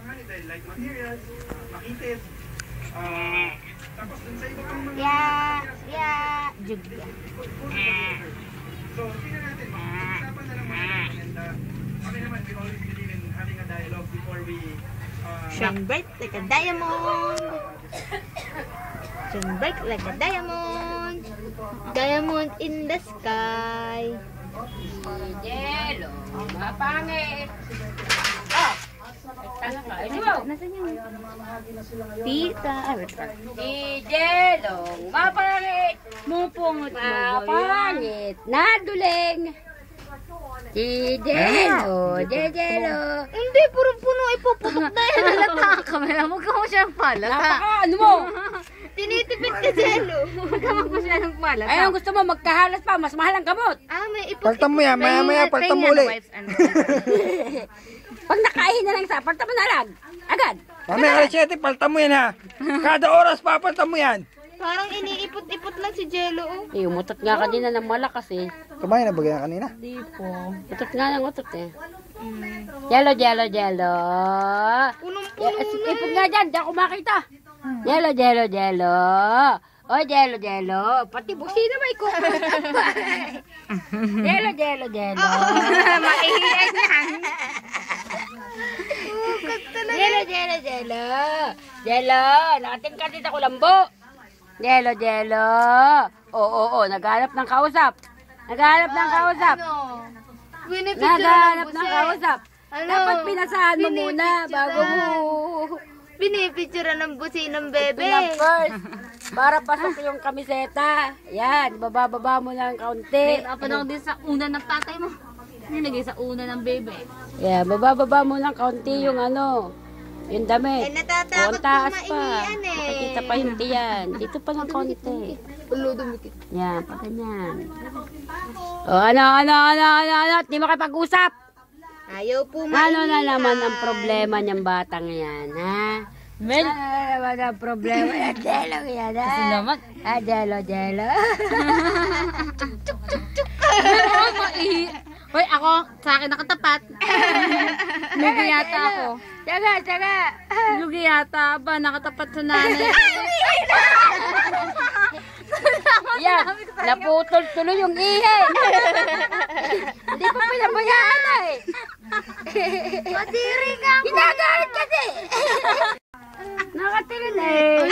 kakayahangan dahil like materials, makitid. Tapos dun sa iba pang mga... Jug. So, tingnan natin. Usapan na lang mga and kami naman, we always believe in having a dialogue before we... Shine bright like a diamond. Shine bright like a diamond. Diamond in the sky. Yelo, mapangit. Tanga ka, Nasaan yun? Tita. Si Jelong, mapangit. Mupungot mo. Mapangit. Naduling. Si Jelo, Jelo. Hindi, puro puno ipuputok na yan. Halata ka, kamera. Huwag ka mo siyang palata. Napaka, ano mo? Tinitipid ka, Jello. Huwag ka mo siya ng palata. Ayun, gusto mo magkahalas pa, mas mahal ang gamot. May ipot. Paltan mo yan, maya-maya paltan mo ulit. Pag nakain na lang isa, palta mo na lang. Agad. Mamaya alas 7, paltan mo yan ha. Kada oras papaltan mo yan. Parang iniipot-ipot lang si Jello. Eh, umutot nga kanina ng malakas eh. Kumain na ba ganyan kanina? Hindi po. Utot nga ng utot eh. Yelo, Jelo, Jelo. Punong-puno na. Ipot nga dyan, di ako makita. Jelo, Jelo, Jelo. Oh, Jelo, Jelo. Pati busina may kukulat pa. Jelo, Jelo, Jelo. Maihiyan yan. Jelo, Jelo, Jelo. Jelo, nakating ka dito ko lambo. Jelo, Jelo. Oo, naghanap ng kausap. Naghanap ng kausap. Naghanap ng kausap. Dapat pinasahan mo muna bago mo. Binipicturean ng busi ng bebe. Pinag first. Para pasok yung kamiseta. Yan, bababa mo lang kaunti. Napanong din sa una ng tatay mo. Nilagay sa una ng bebe. Yan, bababa mo lang kaunti yung ano. Yung damit. Natatakot O, taas po pa. maihiyan eh. Makikita pa yung tiyan. Dito pa lang kaunti. Ulo dumikit. Yan, pa ganyan. O, ano? Di makipag-usap. Ayaw po Ano na naman ang problema niyang batang yan, ha? Ano na naman ang problema yan? Jelo yan, ha? Kasi naman. Jelo. Hoy, ako, sa akin nakatapat. Lugi yata ako. Tsaga. Lugi yata ba? Nakatapat sa nanay. Yan, naputol tuloy yung ihi. Hindi pa pinabayaan na eh. Madiri ka mo. Ginagalit kasi. Nakatirin eh.